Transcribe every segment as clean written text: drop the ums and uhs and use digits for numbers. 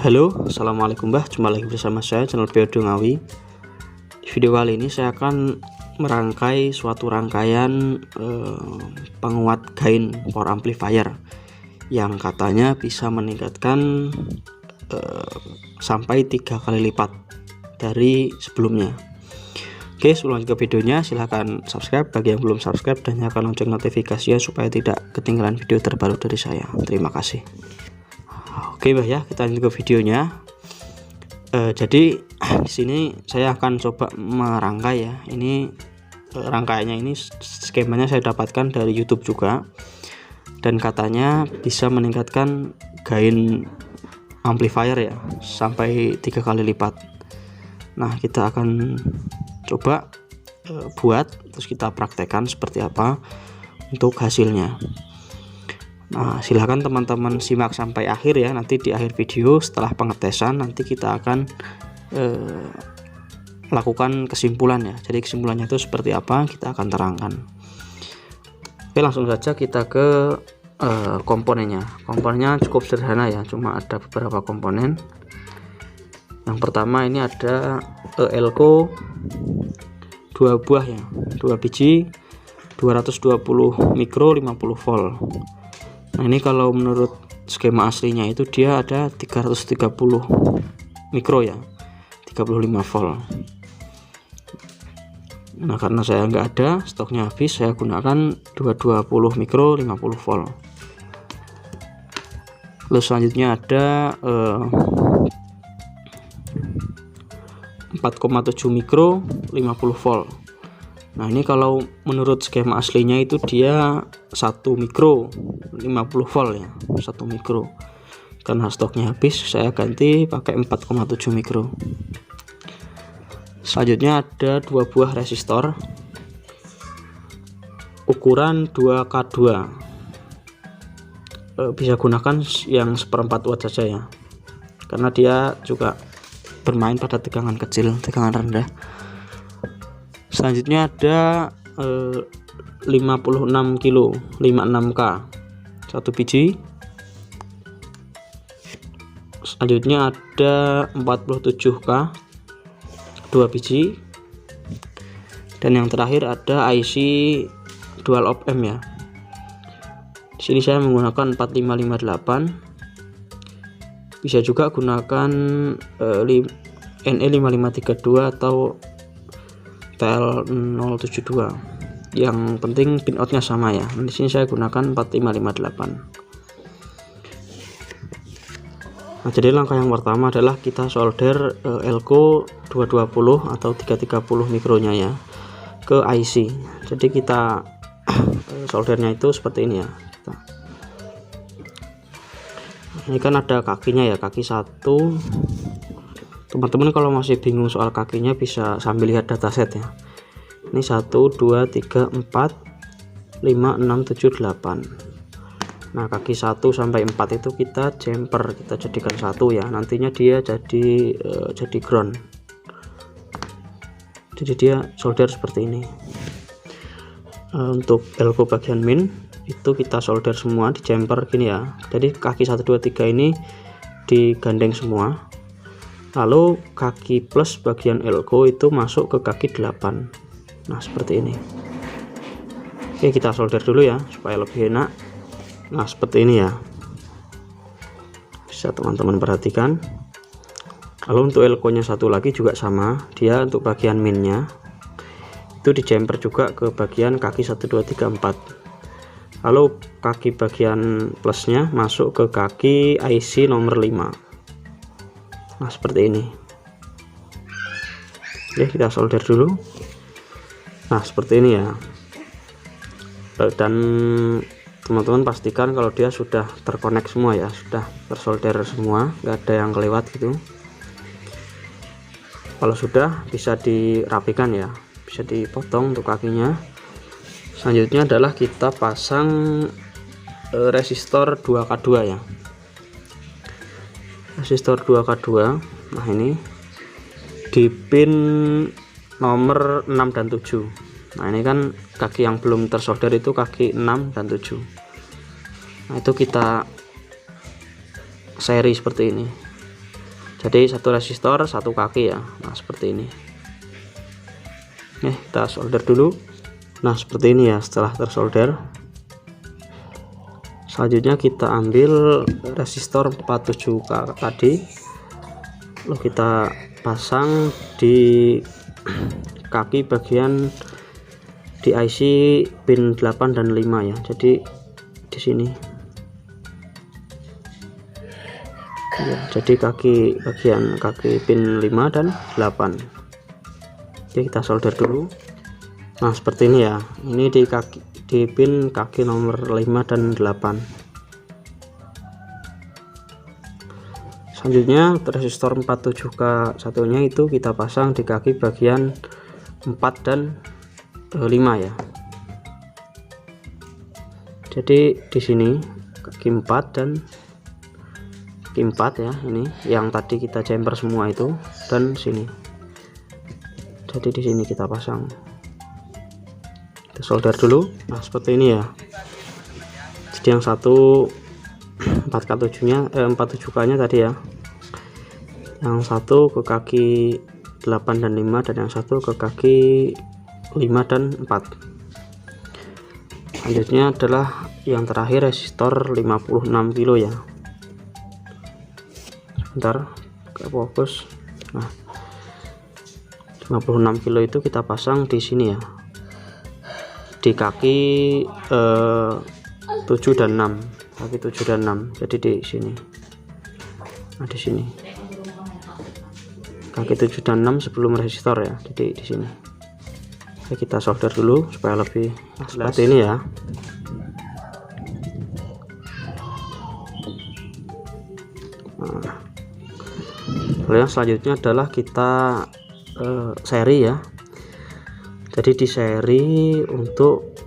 Halo, assalamualaikum Mbah. Jumpa lagi bersama saya channel Beodo Ngawi. Di video kali ini saya akan merangkai suatu rangkaian penguat gain power amplifier yang katanya bisa meningkatkan sampai 3 kali lipat dari sebelumnya. Oke, sebelum lanjut ke videonya, silahkan subscribe bagi yang belum subscribe dan nyalakan lonceng notifikasinya supaya tidak ketinggalan video terbaru dari saya. Terima kasih. Oke Mbah ya, kita lanjut ke videonya. Jadi di sini saya akan coba merangkai ya. Ini rangkaiannya ini skemanya saya dapatkan dari YouTube juga, dan katanya bisa meningkatkan gain amplifier ya sampai 3 kali lipat. Nah, kita akan coba buat, terus kita praktekkan seperti apa untuk hasilnya. Nah, silahkan teman-teman simak sampai akhir ya. Nanti di akhir video setelah pengetesan nanti kita akan lakukan kesimpulan ya. Jadi kesimpulannya itu seperti apa kita akan terangkan. Oke, langsung saja kita ke komponennya. Komponennya cukup sederhana ya, cuma ada beberapa komponen. Yang pertama ini ada elko 2 buah ya, 2 biji 220 mikro 50 volt. Nah, ini kalau menurut skema aslinya itu dia ada 330 mikro ya, 35 volt. Nah, karena saya nggak ada, stoknya habis, saya gunakan 220 mikro 50 volt. Lalu selanjutnya ada 4,7 mikro 50 volt. Nah, ini kalau menurut skema aslinya itu dia 1 mikro 50 volt ya, 1 mikro. Karena stoknya habis, saya ganti pakai 4,7 mikro. Selanjutnya ada 2 buah resistor ukuran 2K2. Bisa gunakan yang 1/4 watt saja ya, karena dia juga bermain pada tegangan kecil, tegangan rendah. Selanjutnya ada 56 kilo 56K 1 biji. Selanjutnya ada 47K 2 biji. Dan yang terakhir ada IC dual op amp ya. Di sini saya menggunakan 4558. Bisa juga gunakan NE5532 atau TL072. Yang penting pin outnya sama ya. Di sini saya gunakan 4558. Nah, jadi langkah yang pertama adalah kita solder elko 220 atau 330 mikronya ya ke IC. Jadi kita soldernya itu seperti ini ya. Ini kan ada kakinya ya, kaki 1. Teman-teman kalau masih bingung soal kakinya bisa sambil lihat dataset ya. Ini 1 2 3 4 5 6 7 8. Nah, kaki 1 sampai 4 itu kita jumper, kita jadikan satu ya. Nantinya dia jadi ground. Jadi dia solder seperti ini. Untuk elko bagian min itu kita solder semua di jumper gini ya. Jadi kaki 1 2 3 ini digandeng semua. Lalu kaki plus bagian elko itu masuk ke kaki 8. Nah, seperti ini. Oke, kita solder dulu ya supaya lebih enak. Nah, seperti ini ya, bisa teman-teman perhatikan. Lalu untuk elko nya satu lagi juga sama, dia untuk bagian minnya itu di jumper juga ke bagian kaki 1 2 3 4. Lalu kaki bagian plusnya masuk ke kaki IC nomor 5. Nah, seperti ini. Oke, kita solder dulu. Nah, seperti ini ya. Dan teman-teman pastikan kalau dia sudah terkonek semua ya, sudah tersolder semua, nggak ada yang kelewat gitu. Kalau sudah, bisa dirapikan ya, bisa dipotong untuk kakinya. Selanjutnya adalah kita pasang resistor 2K2 ya, resistor 2K2. Nah, ini di pin nomor 6 dan 7. Nah, ini kan kaki yang belum tersolder itu kaki 6 dan 7. Nah, itu kita seri seperti ini. Jadi satu resistor satu kaki ya. Nah seperti ini. Kita solder dulu. Nah seperti ini ya setelah tersolder. Selanjutnya kita ambil resistor 47K tadi, lalu kita pasang di kaki bagian di IC pin 8 dan 5 ya. Jadi di sini ya, jadi bagian kaki pin 5 dan 8. Oke, kita solder dulu. Nah seperti ini ya, ini di pin kaki nomor 5 dan 8. Selanjutnya resistor 47K satunya itu kita pasang di kaki bagian 4 dan 5 ya. Jadi di sini kaki 4 dan kaki 4 ya, ini yang tadi kita jumper semua itu, dan sini. Jadi di sini kita pasang. Kita solder dulu. Nah seperti ini ya. Jadi yang satu 47K nya tadi ya, yang satu ke kaki 8 dan 5, dan yang satu ke kaki 5 dan 4. Selanjutnya adalah yang terakhir resistor 56 kilo ya. Sebentar ke fokus. Nah 56 kilo itu kita pasang di sini ya, di kaki 7 dan 6, kaki 7 dan 6. Jadi di sini. Nah di sini kaki 7 dan 6 sebelum resistor ya. Jadi di sini. Oke, kita solder dulu supaya lebih seperti ini ya. Nah, lalu yang selanjutnya adalah kita seri ya. Jadi di seri untuk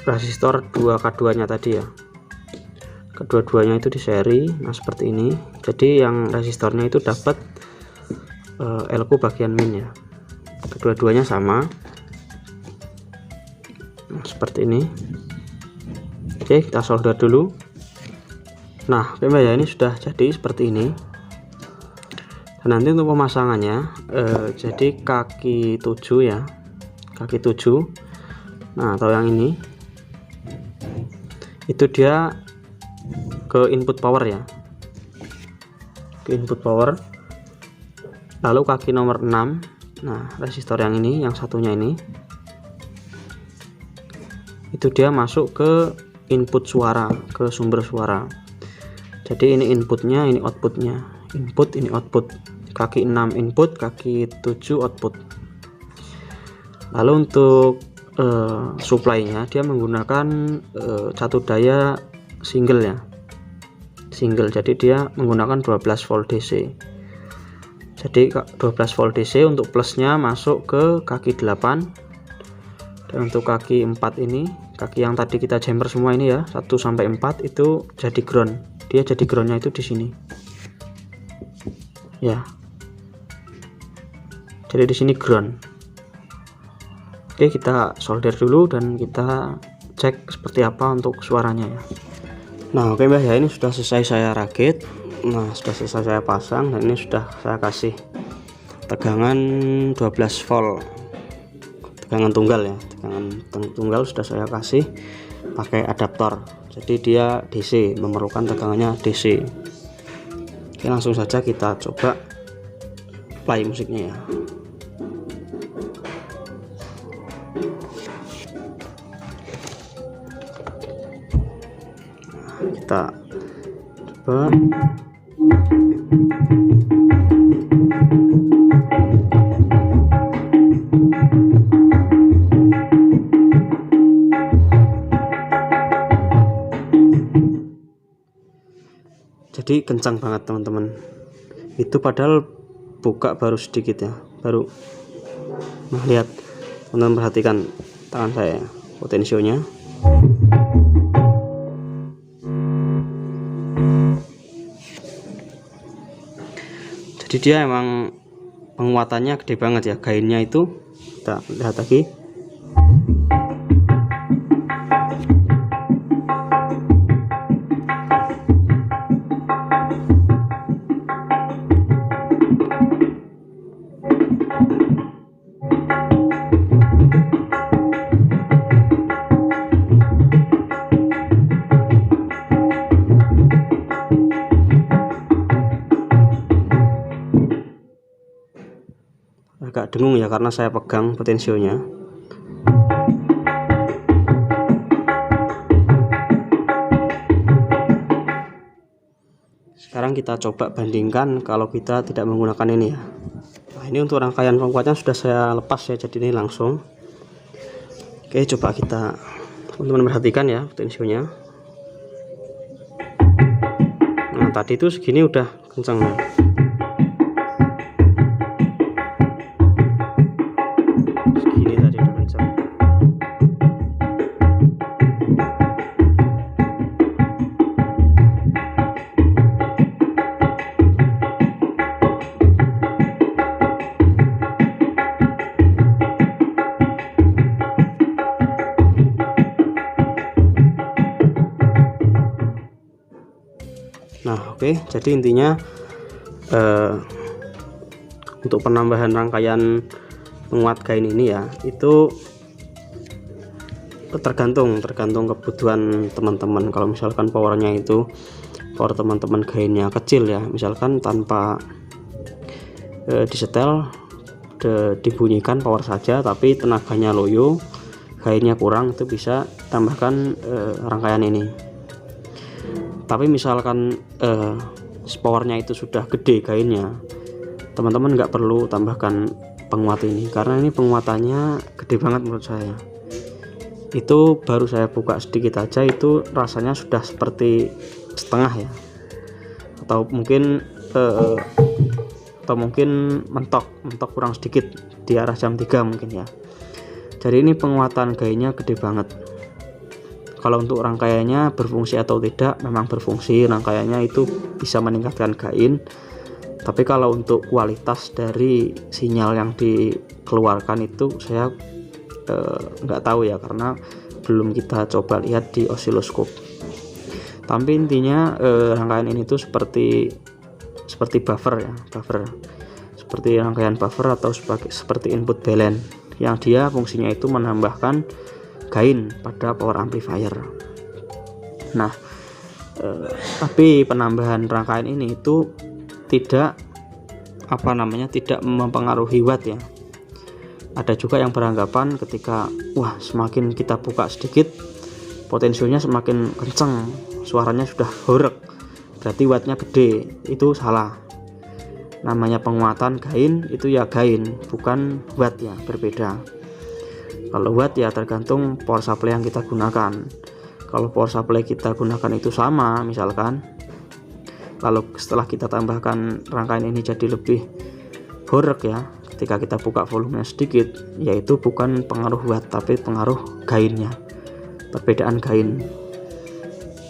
resistor 2K2 nya tadi ya, kedua-duanya itu di seri. Nah seperti ini. Jadi yang resistornya itu dapat elko bagian min ya, kedua-duanya sama. Nah, seperti ini. Oke, kita solder dulu. Nah oke ya, ini sudah jadi seperti ini. Dan nanti untuk pemasangannya jadi kaki 7 ya, kaki 7. Nah atau yang ini itu dia ke input power ya, ke input power. Lalu kaki nomor 6, nah resistor yang ini, yang satunya ini, itu dia masuk ke input suara, ke sumber suara. Jadi ini inputnya, ini outputnya, input ini output. Kaki 6 input, kaki 7 output. Lalu untuk supply-nya dia menggunakan satu daya single ya, single. Jadi dia menggunakan 12 volt DC. Jadi 12 volt DC untuk plusnya masuk ke kaki 8, dan untuk kaki 4 ini, kaki yang tadi kita jumper semua ini ya, 1 sampai 4 itu jadi ground. Dia jadi groundnya itu di sini ya. Jadi di sini ground. Oke, kita solder dulu dan kita cek seperti apa untuk suaranya ya. Nah oke mbak ya, ini sudah selesai saya rakit. Nah sudah selesai saya pasang, dan ini sudah saya kasih tegangan 12 volt, tegangan tunggal ya, tegangan tunggal sudah saya kasih pakai adaptor. Jadi dia DC, memerlukan tegangannya DC. Oke, langsung saja kita coba play musiknya ya. Nah, kita coba. Jadi kencang banget teman-teman. Itu padahal buka baru sedikit ya, baru. Nah lihat teman-teman, perhatikan tangan saya, potensionya. Jadi dia emang penguatannya gede banget ya, gainnya itu. Kita lihat lagi. agak dengung ya karena saya pegang potensionya. Sekarang kita coba bandingkan kalau kita tidak menggunakan ini ya. Nah, ini untuk rangkaian penguatnya sudah saya lepas ya, jadi ini langsung. Oke, coba kita, teman-teman perhatikan ya potensionya. Nah, tadi itu segini udah kencang. Segini tadi udah kencang. Nah, oke, jadi intinya untuk penambahan rangkaian penguat gain ini ya, itu tergantung kebutuhan teman-teman. Kalau misalkan powernya itu power teman-teman gainnya kecil ya, misalkan tanpa disetel, dibunyikan power saja tapi tenaganya loyo, gainnya kurang, itu bisa tambahkan rangkaian ini. Tapi misalkan powernya itu sudah gede gainnya, teman-teman nggak perlu tambahkan penguat ini, karena ini penguatannya gede banget menurut saya. Itu baru saya buka sedikit aja itu rasanya sudah seperti setengah ya, atau mungkin mentok kurang sedikit di arah jam 3 mungkin ya. Jadi ini penguatan gainnya gede banget. Kalau untuk rangkaiannya berfungsi atau tidak, memang berfungsi, rangkaiannya itu bisa meningkatkan gain. Tapi kalau untuk kualitas dari sinyal yang dikeluarkan itu saya nggak tahu ya, karena belum kita coba lihat di osiloskop. Tapi intinya rangkaian ini tuh seperti buffer ya, seperti rangkaian buffer atau seperti input balance, yang dia fungsinya itu menambahkan gain pada power amplifier. Nah, tapi penambahan rangkaian ini itu tidak mempengaruhi watt ya. Ada juga yang beranggapan ketika semakin kita buka sedikit potensinya semakin kenceng, suaranya sudah horeg, berarti wattnya gede. Itu salah. Namanya penguatan gain itu ya gain, bukan watt ya, berbeda. Kalau watt ya tergantung power supply yang kita gunakan. Kalau power supply kita gunakan itu sama misalkan, lalu setelah kita tambahkan rangkaian ini jadi lebih horeg ya, ketika kita buka volumenya sedikit, yaitu bukan pengaruh watt tapi pengaruh gainnya, perbedaan gain.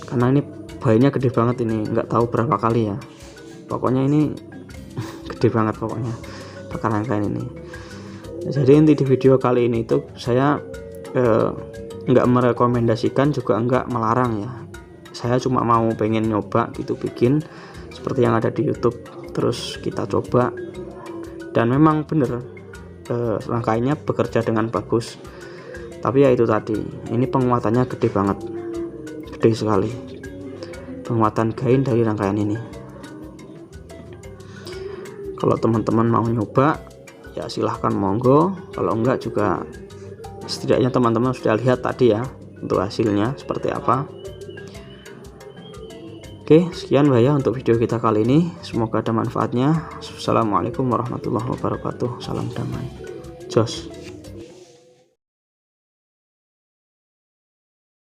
Karena ini gainnya gede banget, ini nggak tahu berapa kali ya, pokoknya ini gede banget pokoknya pakai rangkaian ini. Jadi inti di video kali ini itu saya nggak merekomendasikan juga nggak melarang ya. Saya cuma mau pengen nyoba gitu, bikin seperti yang ada di YouTube, terus kita coba, dan memang bener rangkaiannya bekerja dengan bagus. Tapi ya itu tadi, ini penguatannya gede banget, gede sekali penguatan gain dari rangkaian ini. Kalau teman-teman mau nyoba ya silahkan, monggo. Kalau enggak juga setidaknya teman-teman sudah lihat tadi ya untuk hasilnya seperti apa. Oke, sekian ya untuk video kita kali ini, semoga ada manfaatnya. Assalamualaikum warahmatullahi wabarakatuh. Salam damai, jos.